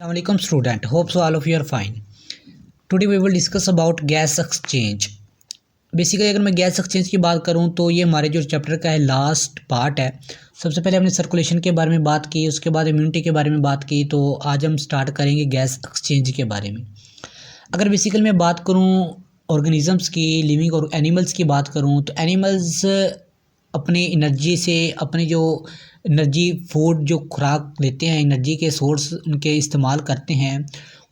Assalamualaikum student, hope so all of you are fine. Today we will discuss about gas exchange. Basically अगर मैं gas exchange की बात करूं तो ये हमारे जो चैप्टर का है लास्ट पार्ट है। सबसे पहले हमने सर्कुलेशन के बारे में बात की, उसके बाद इम्यूनिटी के बारे में बात की, तो आज हम स्टार्ट करेंगे गैस एक्सचेंज के बारे में। अगर बेसिकली मैं बात करूं ऑर्गेनिजम्स की, लिविंग और एनिमल्स की बात करूं तो एनिमल्स अपनी एनर्जी से, अपने जो एनर्जी फूड जो खुराक लेते हैं, एनर्जी के सोर्स उनके इस्तेमाल करते हैं,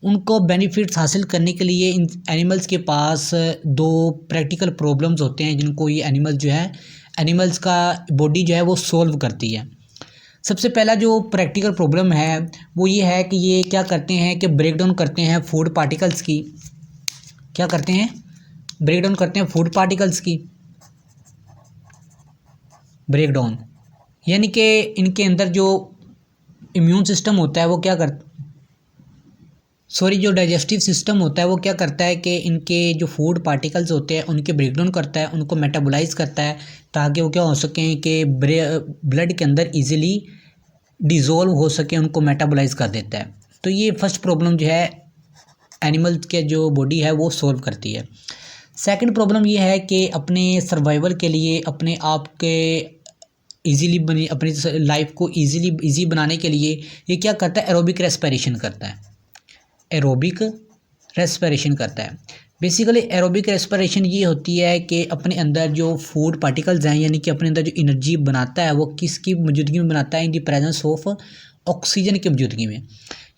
उनको बेनिफिट्स हासिल करने के लिए इन एनिमल्स के पास दो प्रैक्टिकल प्रॉब्लम्स होते हैं जिनको ये एनिमल जो है, एनिमल्स का बॉडी जो है वो सोल्व करती है। सबसे पहला जो प्रैक्टिकल प्रॉब्लम है वो ये है कि ये क्या करते हैं कि ब्रेक डाउन करते हैं फूड पार्टिकल्स की। क्या करते हैं? ब्रेक डाउन करते हैं फूड पार्टिकल्स की। ब्रेक डाउन यानी कि इनके अंदर जो इम्यून सिस्टम होता है वो क्या कर जो डाइजेस्टिव सिस्टम होता है वो क्या करता है कि इनके जो फूड पार्टिकल्स होते हैं उनके ब्रेकडाउन करता है, उनको मेटाबोलाइज करता है ताकि वो क्या हो सकें कि ब्लड के अंदर इजीली डिज़ोल्व हो सके, उनको मेटाबोलाइज कर देता है। तो ये फर्स्ट प्रॉब्लम जो है एनिमल के जो बॉडी है वो सोल्व करती है। सेकंड प्रॉब्लम ये है कि अपने सर्वाइवल के लिए, अपने आप के इजीली बनी अपनी लाइफ को इजी बनाने के लिए ये क्या करता है? एरोबिक रेस्पिरेशन करता है। एरोबिक रेस्पिरेशन करता है। बेसिकली एरोबिक रेस्पिरेशन ये होती है कि अपने अंदर जो फूड पार्टिकल्स हैं, यानी कि अपने अंदर जो एनर्जी बनाता है वो किसकी मौजूदगी में बनाता है? In the presence of oxygen की मौजूदगी में।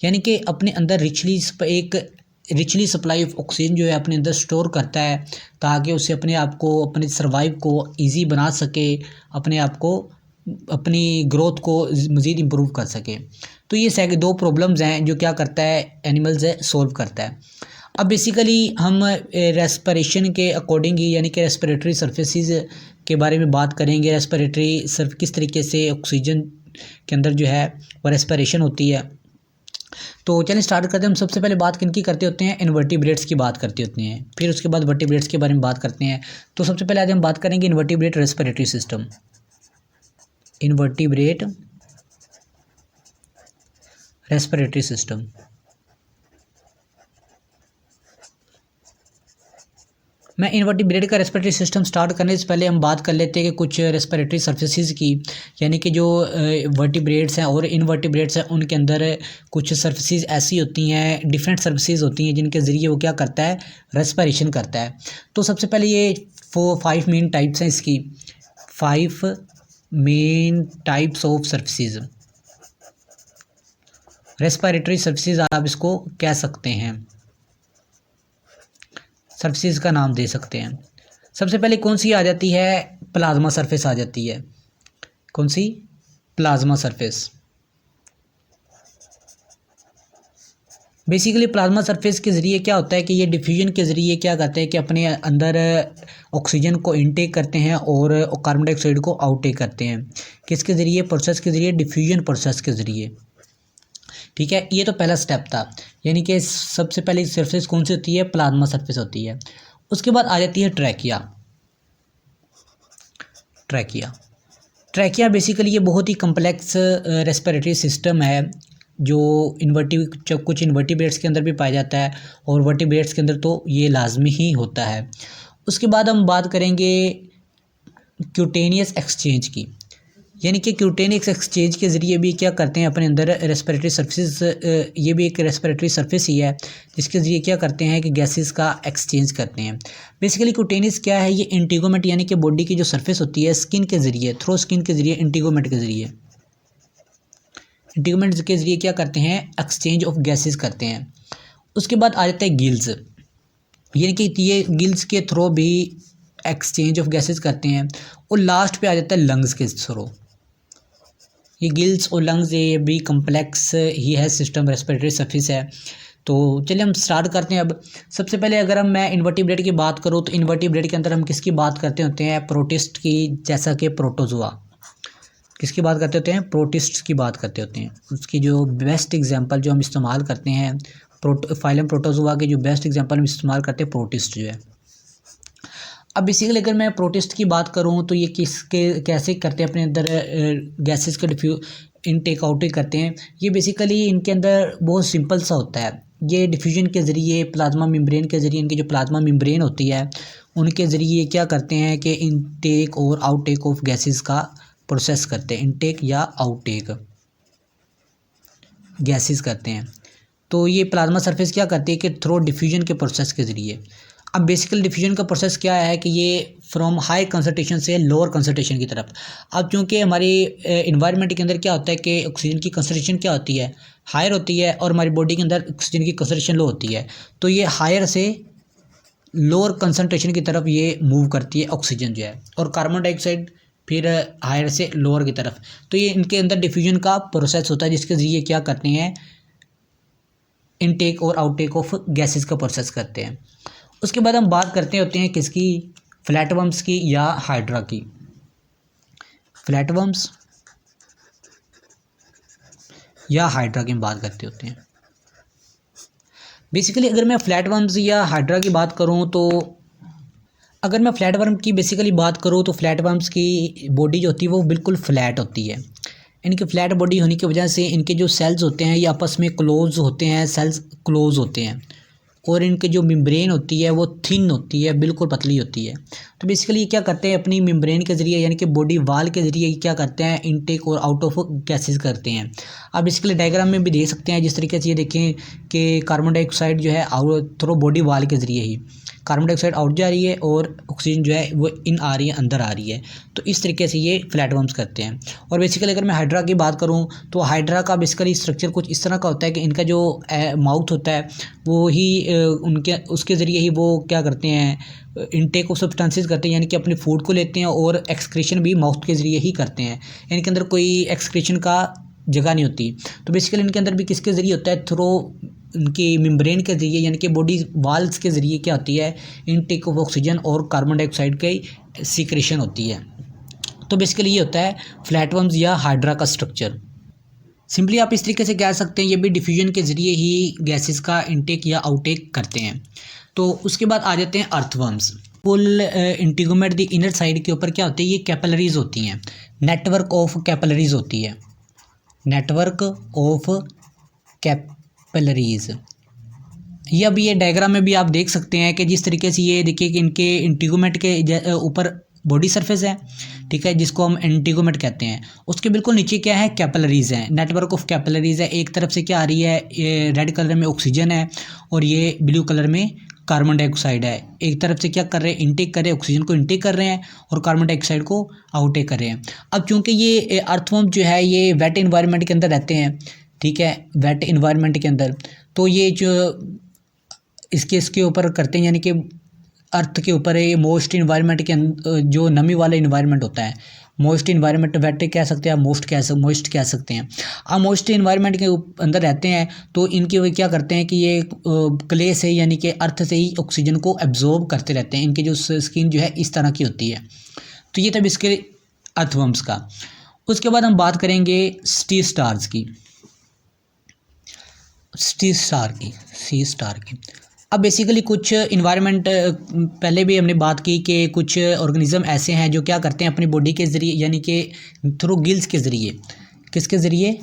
यानी कि अपने अंदर रिचली सप्लाई ऑफ ऑक्सीजन जो है अपने अंदर स्टोर करता है ताकि उसे अपने आप को, अपने सर्वाइव को ईजी बना सके, अपने आप को, अपनी ग्रोथ को मज़ीद इम्प्रूव कर सके। तो ये दो प्रॉब्लम्स हैं जो क्या करता है एनिमल्स है सोल्व करता है। अब बेसिकली हम रेस्पिरेशन के अकॉर्डिंग ही, यानी कि रेस्पिरेटरी सर्फेसिस के बारे में बात करेंगे। रेस्पिरेटरी सर्फ किस तरीके से ऑक्सीजन के अंदर जो है वो रेस्पिरेशन होती है। तो चलिए स्टार्ट करते हैं। हम सबसे पहले बात किनकी करते होते हैं? इनवर्टिब्रेट्स की बात करते होते हैं, फिर उसके बाद वर्टिब्रेट्स के बारे में बात करते हैं। तो सबसे पहले आज हम बात करेंगे invertebrate respiratory system. Invertebrate respiratory system. मैं इनवर्टिब्रेट का रेस्पिरेटरी सिस्टम स्टार्ट करने से पहले हम बात कर लेते हैं कि कुछ रेस्पिरेटरी सर्फेसिस की, यानी कि जो वर्टिब्रेट्स हैं और इनवर्टिब्रेट्स हैं उनके अंदर कुछ सर्फेसिस ऐसी होती हैं, डिफरेंट सर्फेसिस होती हैं जिनके ज़रिए वो क्या करता है? रेस्पिरेशन करता है। तो सबसे पहले ये 5 मेन टाइप्स हैं इसकी, 5 main types of surfaces, respiratory surfaces आप इसको कह सकते हैं, सर्फेसिस का नाम दे सकते हैं। सबसे पहले कौन सी आ जाती है? प्लाज्मा सरफेस आ जाती है। कौन सी? Plasma surface. Basically plasma surface के ज़रिए क्या होता है कि ये डिफ्यूजन के ज़रिए क्या करते हैं कि अपने अंदर ऑक्सीजन को इनटेक करते हैं और कार्बन डाइऑक्साइड को आउटटेक करते हैं। किसके ज़रिए? प्रोसेस के ज़रिए, डिफ्यूजन प्रोसेस के ज़रिए। ठीक है, ये तो पहला स्टेप था, यानी कि सबसे पहले सरफेस कौन सी होती है? प्लाज्मा सरफेस होती है। उसके बाद आ जाती है ट्रैकिया। ट्रैकिया बेसिकली ये बहुत ही कम्प्लेक्स रेस्पिरेटरी सिस्टम है जो कुछ इन्वर्टिब्रेट्स के अंदर भी पाया जाता है और वर्टिब्रेट्स के अंदर तो ये लाजमी ही होता है। उसके बाद हम बात करेंगे क्यूटेनियस एक्सचेंज की, यानी कि क्यूटेनियस एक्सचेंज के ज़रिए भी क्या करते हैं अपने अंदर रेस्पिरेटरी सर्फेसिस, ये भी एक रेस्पिरेटरी सर्फेस ही है जिसके ज़रिए क्या करते हैं कि गैसेस का एक्सचेंज करते हैं। बेसिकली क्यूटेनियस क्या है? ये इंटीगोमेट, यानी कि बॉडी की जो सरफेस होती है स्किन के ज़रिए, थ्रू स्किन के ज़रिए, इंटीगोमेट के ज़रिए क्या करते हैं? एक्सचेंज ऑफ गैसेस करते हैं। उसके बाद आ जाता है गिल्स, यानी कि ये गिल्स के थ्रू भी एक्सचेंज ऑफ गैसेस करते हैं। और लास्ट पे आ जाता है लंग्स के थ्रू। ये गिल्स और लंग्स ये भी कम्प्लेक्स ही है सिस्टम, रेस्पिरेटरी सर्फेस है। तो चलिए हम स्टार्ट करते हैं। अब सबसे पहले अगर मैं इन्वर्टिब्रेट की बात करूँ तो इन्वर्टिब्रेट के अंदर हम किसकी बात करते होते हैं? प्रोटिस्ट की, जैसा कि प्रोटोजोआ। किसकी बात करते होते हैं? प्रोटिस्ट की बात करते होते हैं। उसकी जो बेस्ट एग्जांपल जो हम इस्तेमाल करते हैं, फाइलम प्रोटोजोआ के जो बेस्ट एग्जांपल हम इस्तेमाल करते हैं प्रोटिस्ट जो है। अब बेसिकली अगर मैं प्रोटिस्ट की बात करूं तो ये कैसे करते हैं अपने अंदर गैसेस का इनटेक आउटटेक करते हैं, ये बेसिकली इनके अंदर बहुत सिंपल सा होता है। ये डिफ्यूजन के ज़रिए प्लाज्मा मेम्ब्रेन के ज़रिए, इनकी जो प्लाज्मा मेम्ब्रेन होती है उनके ज़रिए क्या करते हैं कि इनटेक और आउटटेक ऑफ गैसेस का प्रोसेस करते हैं, इनटेक या आउटटेक गैसेस करते हैं। तो ये प्लाज्मा सरफेस क्या करती है कि थ्रू डिफ्यूजन के प्रोसेस के ज़रिए, अब बेसिकल डिफ्यूजन का प्रोसेस क्या है कि ये फ्रॉम हाई कंसंट्रेशन से लोअर कंसंट्रेशन की तरफ। अब चूँकि हमारी इन्वायरमेंट के अंदर क्या होता है कि ऑक्सीजन की कंसंट्रेशन क्या होती है, हायर होती है, और हमारी बॉडी के अंदर ऑक्सीजन की कंसंट्रेशन लो होती है। तो ये हायर से लोअर कंसंट्रेशन की तरफ ये मूव करती है ऑक्सीजन जो है, और कार्बन डाइऑक्साइड फिर हायर से लोअर की तरफ। तो ये इनके अंदर डिफ्यूजन का प्रोसेस होता है जिसके ज़रिए क्या करते हैं, इनटेक और आउटटेक ऑफ गैसेस का प्रोसेस करते हैं। उसके बाद हम बात करते होते हैं किसकी, फ्लैटवर्म्स की या हाइड्रा की। फ्लैटवर्म्स या हाइड्रा की हम बात करते होते हैं। बेसिकली अगर मैं फ्लैटवर्म्स या हाइड्रा की बात करूं तो, अगर मैं फ्लैटवर्म की बेसिकली बात करूं तो फ्लैटवर्म्स की बॉडी जो होती है वो बिल्कुल फ्लैट होती है। इनकी फ्लैट बॉडी होने की वजह से इनके जो सेल्स होते हैं ये आपस में क्लोज होते हैं, सेल्स क्लोज होते हैं, और इनके जो मेम्ब्रेन होती है वो थिन होती है, बिल्कुल पतली होती है। तो बेसिकली ये क्या करते हैं, अपनी मेम्ब्रेन के ज़रिए यानी कि बॉडी वाल के ज़रिए क्या करते हैं, इनटेक और आउट ऑफ गैसेस करते हैं। आप बेसिकली डायग्राम में भी देख सकते हैं, जिस तरीके से ये देखें कि कार्बन डाइऑक्साइड जो है आउट थ्रू बॉडी वाल के ज़रिए ही कार्बन डाइऑक्साइड आउट जा रही है और ऑक्सीजन जो है वो इन आ रही है, अंदर आ रही है। तो इस तरीके से ये फ्लैटवर्म्स करते हैं। और बेसिकली अगर मैं हाइड्रा की बात करूं तो हाइड्रा का बेसिकली स्ट्रक्चर कुछ इस तरह का होता है कि इनका जो माउथ होता है वो ही उनके उसके ज़रिए ही वो क्या करते हैं, इनटेक ऑफ सब्सटेंसेस करते हैं, यानी कि अपने फूड को लेते हैं, और एक्सक्रीशन भी माउथ के ज़रिए ही करते हैं। इनके अंदर कोई एक्सक्रीशन का जगह नहीं होती। तो बेसिकली इनके अंदर भी किसके ज़रिए होता है, थ्रू उनकी मेम्ब्रेन के ज़रिए यानी कि बॉडी वाल्स के ज़रिए क्या होती है, इनटेक ऑफ ऑक्सीजन और कार्बन डाइऑक्साइड की सीक्रेशन होती है। तो बेसिकली ये होता है फ्लैटवर्म्स या हाइड्रा का स्ट्रक्चर। सिंपली आप इस तरीके से कह सकते हैं ये भी डिफ्यूजन के ज़रिए ही गैसेस का इनटेक या आउटटेक करते हैं। तो उसके बाद आ जाते हैं earthworms. Full integument the inner side के ऊपर क्या होती है, ये कैपिलरीज होती हैं, नेटवर्क ऑफ कैपिलरीज होती है, नेटवर्क ऑफ कैपिलरीज। ये अब ये डायग्राम में भी आप देख सकते हैं कि जिस तरीके से ये देखिए कि इनके इंटीगोमेट के ऊपर बॉडी सरफेस है, ठीक है, जिसको हम एंटीगोमेट कहते हैं। उसके बिल्कुल नीचे क्या है, कैपिलरीज है, नेटवर्क ऑफ कैपिलरीज है। एक तरफ से क्या आ रही है, ये रेड कलर में ऑक्सीजन है और ये ब्लू कलर में कार्बन डाइऑक्साइड है। एक तरफ से क्या कर रहे हैं, इनटेक कर रहे हैं, ऑक्सीजन को इनटेक कर रहे हैं और कार्बन डाइऑक्साइड को आउटटेक कर रहे हैं। अब चूंकि ये अर्थवर्म जो है ये वेट इन्वायरमेंट के अंदर रहते हैं, ठीक है, वेट इन्वायरमेंट के अंदर, तो ये जो इसके ऊपर करते हैं, यानी कि अर्थ के ऊपर है, मोस्ट इन्वायरमेंट के जो नमी वाला इन्वायरमेंट होता है, मोस्ट इन्वायरमेंट वेट कह सकते हैं, मोस्ट कह सकते हैं। अब मोस्ट इन्वायरमेंट के अंदर रहते हैं तो इनके वो क्या करते हैं कि ये क्ले से यानी कि अर्थ से ही ऑक्सीजन को एब्जॉर्ब करते रहते हैं। इनकी जो स्किन जो है इस तरह की होती है। तो ये तब इसके अर्थवर्म्स का। उसके बाद हम बात करेंगे सी स्टार की। अब बेसिकली कुछ इन्वायरमेंट पहले भी हमने बात की कि कुछ ऑर्गेनिज्म ऐसे हैं जो क्या करते हैं अपनी बॉडी के ज़रिए यानी कि थ्रू गिल्स के ज़रिए, किसके ज़रिए,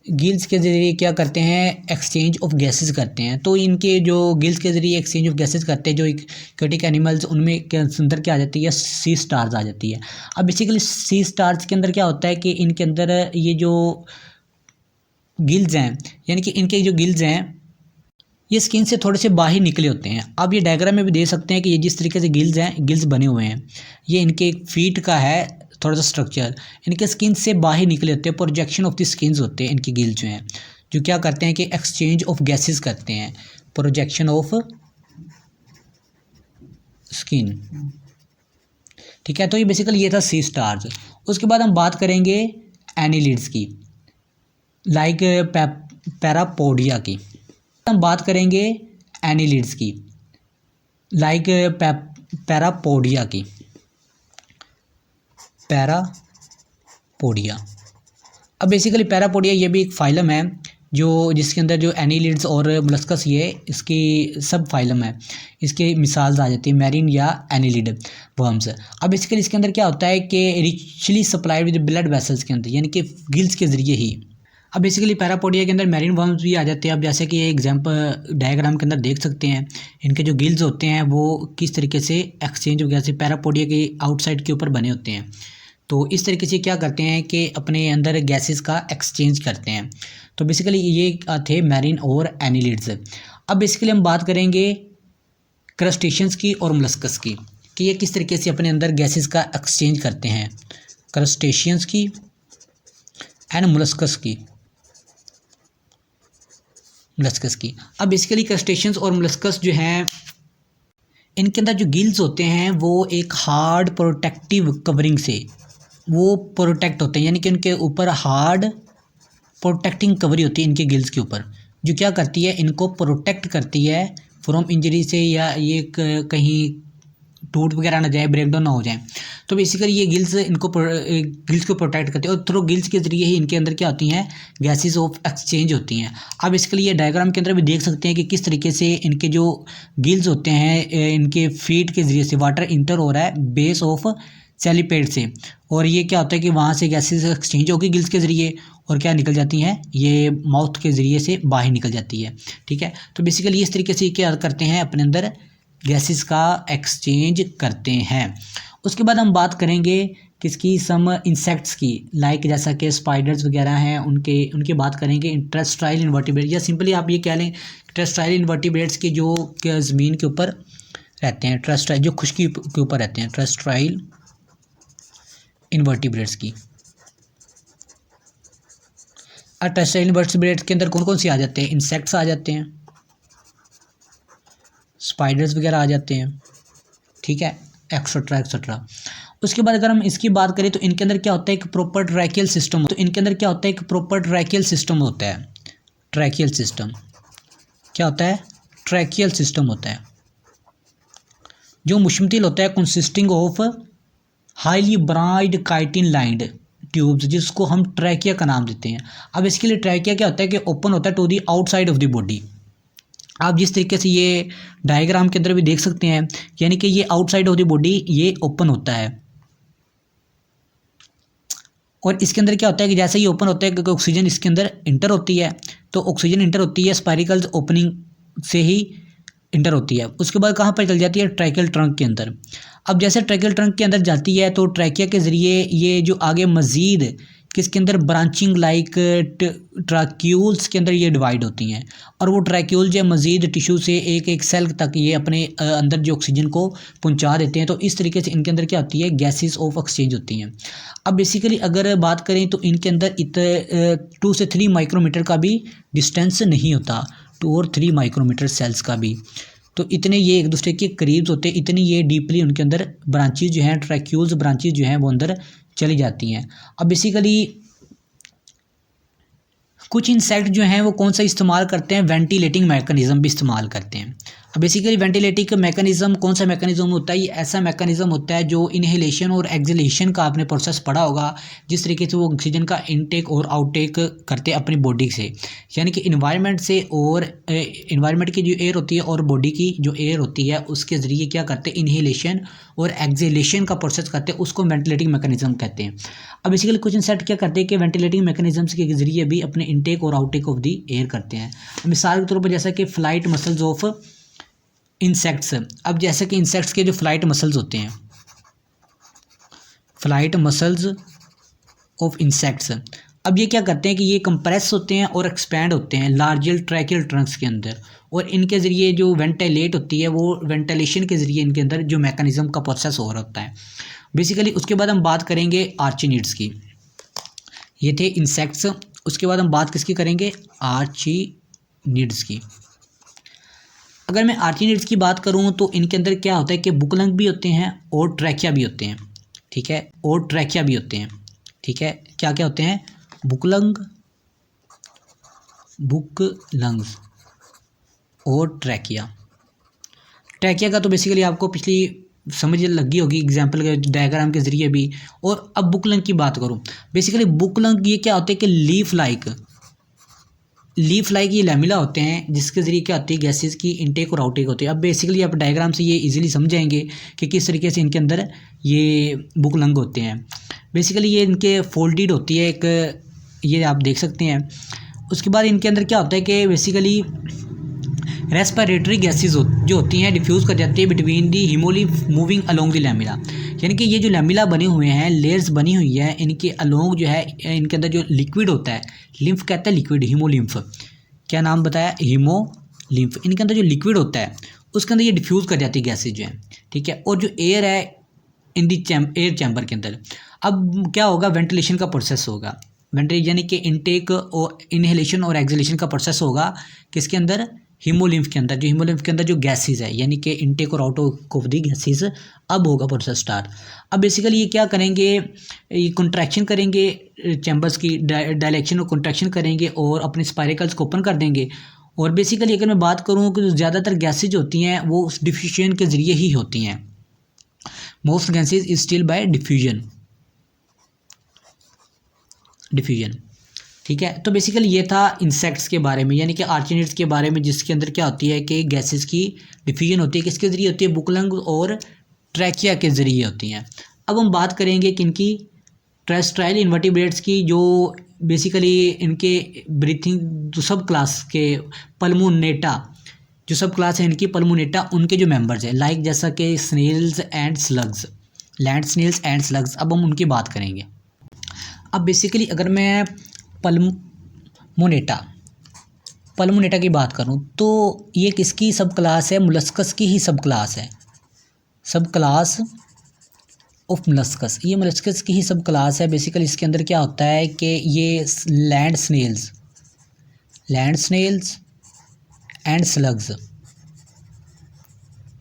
गिल्स के ज़रिए क्या करते हैं, एक्सचेंज ऑफ गैसेस करते हैं। तो इनके जो गिल्स के ज़रिए एक्सचेंज ऑफ गैसेस करते हैं जो एक्वेटिक एनिमल्स, उनमें के अंदर क्या आ जाती है, सी स्टार्स आ जाती है। अब बेसिकली सी स्टार्स के अंदर क्या होता है कि इनके अंदर ये जो गिल्स हैं यानी कि इनके जो गिल्स हैं ये स्किन से थोड़े से बाहर निकले होते हैं। आप ये डायग्राम में भी देख सकते हैं कि ये जिस तरीके से गिल्स हैं, गिल्स बने हुए हैं, ये इनके फीट का है थोड़ा सा स्ट्रक्चर, इनके स्किन से बाहर निकले होते हैं, प्रोजेक्शन ऑफ द स्किन्स होते हैं इनके गिल्स जो हैं, जो क्या करते हैं कि एक्सचेंज ऑफ गैसेस करते हैं, प्रोजेक्शन ऑफ स्किन, ठीक है। तो ये बेसिकली ये था सी स्टार्स। उसके बाद हम बात करेंगे एनिलिड्स की, लाइक पैरापोडिया की। हम बात करेंगे एनिलिड्स की, लाइक पैरापोडिया की, पैरापोडिया। अब बेसिकली पैरापोडिया ये भी एक फाइलम है, जो जिसके अंदर जो एनिलिड्स और मोलस्कस ये इसकी सब फाइलम है, इसके मिसाल आ जाती है मैरीन या एनिलिड वर्म्स। अब बेसिकली इसके अंदर क्या होता है कि richly supplied with blood vessels के अंदर, यानी कि गिल्स के ज़रिए ही। अब बेसिकली पैरापोडिया के अंदर मैरीन वर्म्स भी आ जाते हैं। अब जैसे कि ये एग्जांपल डायग्राम के अंदर देख सकते हैं, इनके जो गिल्स होते हैं वो किस तरीके से एक्सचेंज वगैरह से पैरापोडिया के आउटसाइड के ऊपर बने होते हैं। तो इस तरीके से क्या करते हैं कि अपने अंदर गैसेस का एक्सचेंज करते हैं। तो बेसिकली ये थे मैरीन और एनिलिड्स। अब बेसिकली हम बात करेंगे क्रस्टेशियंस की और मोलस्कस की कि ये किस तरीके से अपने अंदर गैसेस का एक्सचेंज करते हैं, क्रस्टेशियंस की एंड मोलस्कस की। अब बेसिकली क्रस्टेशियंस और मोलस्कस जो हैं, इनके अंदर जो गिल्स होते हैं वो एक हार्ड प्रोटेक्टिव कवरिंग से वो प्रोटेक्ट होते हैं, यानी कि उनके ऊपर हार्ड प्रोटेक्टिंग कवरी होती है इनके गिल्स के ऊपर, जो क्या करती है, इनको प्रोटेक्ट करती है फ्रॉम इंजरी से, या ये कहीं टूट वगैरह ना जाए, ब्रेकडाउन ना हो जाए। तो बेसिकली ये गिल्स गिल्स को प्रोटेक्ट करते हैं और थ्रू गिल्स के ज़रिए ही इनके अंदर क्या होती हैं, गैसेस ऑफ एक्सचेंज होती हैं। अब बेसिकली ये डायग्राम के अंदर भी देख सकते हैं कि किस तरीके से इनके जो गिल्स होते हैं, इनके फीट के ज़रिए से वाटर इंटर हो रहा है बेस ऑफ सेलिपेड से, और ये क्या होता है कि वहाँ से गैसेस एक्सचेंज होगी गिल्स के ज़रिए और क्या निकल जाती हैं, ये माउथ के ज़रिए से बाहर निकल जाती है। ठीक है, तो बेसिकली इस तरीके से क्या करते हैं, अपने अंदर गैसेस का एक्सचेंज करते हैं। उसके बाद हम बात करेंगे किसकी, सम इंसेक्ट्स की, लाइक जैसा कि स्पाइडर्स वगैरह हैं, उनकी बात करेंगे। टेरेस्ट्राइल इन्वर्टिब्रेट, या सिंपली आप ये कह लें टेरेस्ट्राइल इन्वर्टिब्रेट्स की जो ज़मीन के ऊपर रहते हैं, टेरेस्ट्राइल जो खुश्की के ऊपर रहते हैं, टेरेस्ट्राइल इन्वर्टिब्रेट्स की। और टेरेस्ट्राइल इन्वर्टिब्रेट्स के अंदर कौन कौन से आ जाते हैं, इंसेक्ट्स आ जाते हैं, स्पाइडर्स वगैरह आ जाते हैं, ठीक है, एक्सेट्रा एक्सेट्रा। उसके बाद अगर हम इसकी बात करें तो इनके अंदर क्या होता है, एक प्रॉपर ट्रैकियल सिस्टम, तो इनके अंदर क्या होता है, एक प्रॉपर ट्रैकियल सिस्टम होता है। ट्रैकियल सिस्टम क्या होता है, ट्रैकियल सिस्टम होता है जो मुश्तमिल होता है consisting of highly bride chitin lined tubes, जिसको हम ट्रैकिया का नाम देते हैं। अब इसके लिए ट्रैकिया क्या होता है कि ओपन होता है to the outside of the body. आप जिस तरीके से ये डायग्राम के अंदर भी देख सकते हैं, यानी कि ये आउटसाइड ऑफ द बॉडी ये ओपन होता है, और इसके अंदर क्या होता है कि जैसे ही ओपन होता है क्योंकि ऑक्सीजन इसके अंदर इंटर होती है, तो ऑक्सीजन इंटर होती है स्पाइरिकल्स ओपनिंग से ही इंटर होती है। उसके बाद कहाँ पर चल जाती है, ट्रैकियल ट्रंक के अंदर। अब जैसे ट्रैकियल ट्रंक के अंदर जाती है तो ट्रैकिया के ज़रिए ये जो आगे मज़ीद किसके अंदर ब्रांचिंग लाइक ट्रैक्यूल्स के अंदर ये डिवाइड होती हैं, और वो ट्रैक्यूल जो मज़ीद टिश्यू से एक एक सेल तक ये अपने अंदर जो ऑक्सीजन को पहुंचा देते हैं। तो इस तरीके से इनके अंदर क्या होती है, गैसेस ऑफ एक्सचेंज होती हैं। अब बेसिकली अगर बात करें तो इनके अंदर 2 से 3 माइक्रोमीटर का भी डिस्टेंस नहीं होता, 2 और 3 माइक्रोमीटर सेल्स का भी, तो इतने ये एक दूसरे के करीब होते हैं, इतनी ये डीपली उनके अंदर ब्रांचेज जो हैं, ट्रैक्यूल्स ब्रांचेज जो हैं वो अंदर चली जाती हैं। अब बेसिकली कुछ इंसेक्ट जो हैं वो कौन सा इस्तेमाल करते हैं, वेंटिलेटिंग मैकेनिज़्म भी इस्तेमाल करते हैं। अब बेसिकली वेंटिलेटिंग मैकेनिज़्म कौन सा मैकेनिज़्म होता है, ये ऐसा मैकेनिज़्म होता है जो इनहेलेशन और एक्सहेलेशन का आपने प्रोसेस पढ़ा होगा, जिस तरीके से वो ऑक्सीजन का इनटेक और आउटटेक करते हैं अपनी बॉडी से, यानी कि इन्वायरमेंट से, और इन्वायरमेंट की जो एयर होती है और बॉडी की जो एयर होती है उसके ज़रिए क्या करते हैं, इनहेलेशन और एक्सहेलेशन का प्रोसेस करते हैं, उसको वेंटिलेटिंग मैकेनिज़्म कहते हैं। अब बेसिकली कुछ इंसेक्ट क्या करते हैं कि वेंटिलेटिंग मैकेनिज़म्स के ज़रिए भी अपने इनटेक और आउटटेक ऑफ दी एयर करते हैं। मिसाल के तौर पर जैसा कि फ्लाइट मसल्स ऑफ इंसेक्ट्स। अब जैसे कि इंसेक्ट्स के जो फ्लाइट मसल्स होते हैं, फ्लाइट मसल्स ऑफ इंसेक्ट्स, अब ये क्या करते हैं कि ये कंप्रेस होते हैं और एक्सपैंड होते हैं लार्जल ट्रैकियल ट्रंक्स के अंदर, और इनके ज़रिए जो वेंटिलेट होती है वो वेंटिलेशन के ज़रिए इनके अंदर जो मैकेनिज़्म का प्रोसेस हो रहा होता है बेसिकली। उसके बाद हम बात करेंगे आर्चिनिड्स की, ये थे इंसेक्ट्स। उसके बाद हम बात किसकी करेंगे, आर्चिनिड्स की। अगर मैं आर्चिनिड्स की बात करूं तो इनके अंदर क्या होता है कि बुकलंग भी होते हैं और ट्रैकिया भी होते हैं, ठीक है, और ट्रैकिया भी होते हैं, ठीक है। क्या क्या होते हैं, बुकलंग, बुकलंग्स और ट्रैकिया। ट्रैकिया का तो बेसिकली आपको पिछली समझ लगी होगी एग्जाम्पल के डायग्राम के ज़रिए भी। और अब बुकलंग की बात करूं, बेसिकली बुकलंग ये क्या होते हैं कि लीफ लाइक लीफ लाइक ये लैमिला होते हैं जिसके ज़रिए क्या होती है गैसेस की इनटेक और आउटेक होती है। अब बेसिकली आप डायग्राम से ये इजीली समझाएंगे कि किस तरीके से इनके अंदर ये बुक लंग होते हैं। बेसिकली ये इनके फोल्डेड होती है एक, ये आप देख सकते हैं। उसके बाद इनके अंदर क्या होता है कि बेसिकली रेस्पिरेटरी गैसेस जो होती हैं डिफ्यूज़ कर जाती है between the haemolymph moving along the lamella. यानी कि ये जो लैमिला बने हुए हैं, लेयर्स बनी हुई है, इनके अलोंग जो है इनके अंदर जो लिक्विड होता है, लिम्फ कहता है लिक्विड, हीमोलिम्फ क्या नाम बताया, हीमोलिम्फ, इनके अंदर जो लिक्विड होता है उसके अंदर ये डिफ्यूज़ कर जाती है गैसेज जो है, ठीक है। और जो एयर है इन दी एयर चैम्बर के अंदर, अब क्या होगा, वेंटिलेशन का प्रोसेस होगा, वेंटिलेशन यानी कि इनटेक और इनहेलेशन और एक्सहेलेशन का प्रोसेस होगा किसके अंदर, हीमोलिम्फ के अंदर। जो हीमोलिम्फ के अंदर जो गैसेस है यानी कि इनटेक और आउटटेक ऑफ दी गैसेस, अब होगा प्रोसेस स्टार्ट। अब बेसिकली ये क्या करेंगे, ये कंट्रैक्शन करेंगे चैम्बर्स की, डायलेक्शन और कंट्रैक्शन करेंगे और अपने स्पाइरिकल्स को ओपन कर देंगे। और बेसिकली अगर मैं बात करूँ कि ज़्यादातर गैसेज होती हैं वो उस डिफ्यूजन के ज़रिए ही होती हैं। Most gases is still bye diffusion, ठीक है। तो बेसिकली ये था इंसेक्ट्स के बारे में, यानी कि आर्चेनिड्स के बारे में, जिसके अंदर क्या होती है कि गैसेस की डिफ्यूजन होती है, किसके ज़रिए होती है, बुकलंग और ट्रैकिया के ज़रिए होती हैं। अब हम बात करेंगे किनकी, टेरेस्ट्राइल इन्वर्टिब्रेट्स की, जो बेसिकली इनके ब्रीथिंग जो सब क्लास के पल्मोनेटा, जो सब क्लास है इनकी पल्मोनेटा, उनके जो मेंबर्स हैं लाइक जैसा कि snails and slugs, land snails and slugs, अब हम उनकी बात करेंगे। अब बेसिकली अगर मैं पल्मोनेटा की बात करूं तो ये किसकी सब क्लास है, मोलस्कस की ही सब क्लास है, सब क्लास ऑफ मोलस्कस, ये मोलस्कस की ही सब क्लास है। बेसिकली इसके अंदर क्या होता है कि ये लैंड स्नेल्स एंड स्लग्स,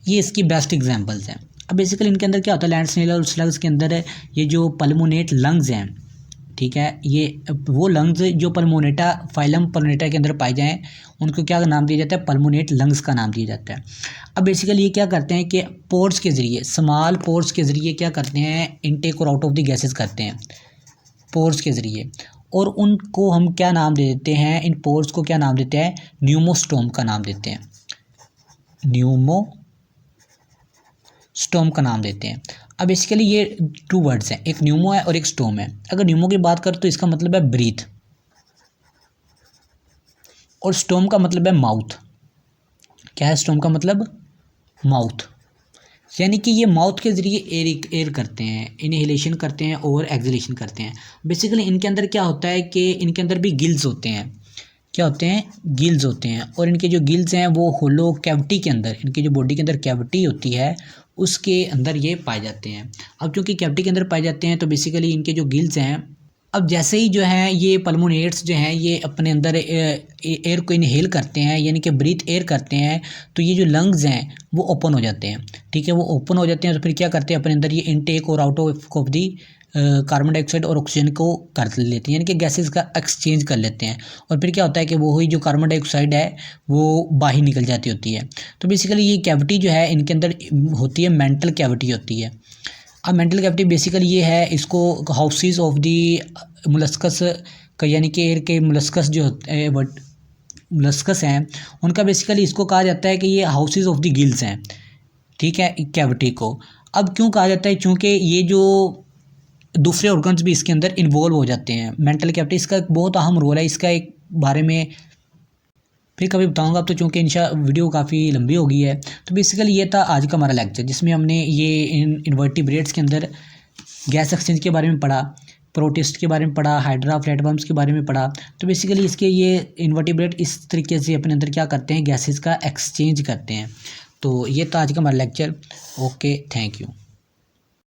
ये इसकी बेस्ट एग्जांपल्स हैं। अब बेसिकली इनके अंदर क्या होता है, लैंड स्नेल और स्लग्स के अंदर ये जो पल्मोनेट लंग्स हैं, ठीक है, ये वो लंग्स जो पल्मोनेटा, फाइलम पल्मोनेटा के अंदर पाए जाएं उनको क्या नाम दिया जाता है, पल्मोनेट लंग्स का नाम दिया जाता है। अब बेसिकली ये क्या करते हैं कि पोर्स के ज़रिए, स्मॉल पोर्स के ज़रिए क्या करते हैं, इनटेक और आउट ऑफ द गैसेस करते हैं पोर्स के ज़रिए, और उनको हम क्या नाम दे देते हैं, इन पोर्स को क्या नाम देते हैं, न्यूमोस्टोम का नाम देते हैं, न्यूमोस्टोम का नाम देते हैं। अब बेसिकली ये टू वर्ड्स हैं, एक न्यूमो है और एक स्टोम है। अगर न्यूमो की बात करें तो इसका मतलब है ब्रीथ, और स्टोम का मतलब है माउथ। क्या है स्टोम का मतलब, माउथ, यानी कि ये माउथ के ज़रिए एयर करते हैं, इनहेलेशन करते हैं और एक्सहेलेशन करते हैं। बेसिकली इनके अंदर क्या होता है कि इनके अंदर भी गिल्स होते हैं, क्या होते हैं, गिल्स होते हैं, और इनके जो गिल्स हैं वो होलो कैविटी के अंदर, इनकी जो बॉडी के अंदर कैविटी होती है उसके अंदर ये पाए जाते हैं। अब क्योंकि कैविटी के अंदर पाए जाते हैं तो बेसिकली इनके जो गिल्स हैं, अब जैसे ही जो हैं ये पल्मोनेट्स जो हैं ये अपने अंदर एयर को इनहेल करते हैं, यानी कि ब्रीथ एयर करते हैं, तो ये जो लंग्स हैं वो ओपन हो जाते हैं, ठीक है, वो ओपन हो जाते हैं। तो फिर क्या करते हैं, अपने अंदर ये इनटेक और out of the carbon dioxide और ऑक्सीजन को कर लेते हैं, यानी कि गैसेस का एक्सचेंज कर लेते हैं। और फिर क्या होता है कि वो हुई जो कार्बन डाइऑक्साइड है वो बाहर निकल जाती होती है। तो बेसिकली ये कैविटी जो है इनके अंदर होती है, मेंटल कैविटी होती है। अब मेंटल कैविटी बेसिकली ये है, इसको हाउसेस ऑफ दी मोलस्कस का, यानी कि एयर के मोलस्कस जो मोलस्कस हैं उनका बेसिकली इसको कहा जाता है कि ये हाउसेस ऑफ द गिल्स हैं, ठीक है, कैविटी को। अब क्यों कहा जाता है, क्योंकि ये जो दूसरे ऑर्गन्स भी इसके अंदर इन्वॉल्व हो जाते हैं। मेंटल कैविटी इसका एक बहुत अहम रोल है, इसका एक बारे में फिर कभी बताऊंगा। अब तो चूँकि वीडियो काफ़ी लंबी हो गई है, तो बेसिकली ये था आज का हमारा लेक्चर, जिसमें हमने ये इन्वर्टिब्रेट्स के अंदर गैस एक्सचेंज के बारे में पढ़ा, प्रोटिस्ट के बारे में पढ़ा, हाइड्रा फ्लैटवर्म्स के बारे में पढ़ा। तो बेसिकली इसके ये इन्वर्टिब्रेट इस तरीके से अपने अंदर क्या करते हैं, गैसेस का एक्सचेंज करते हैं। तो ये था आज का हमारा लेक्चर। Okay, thank you.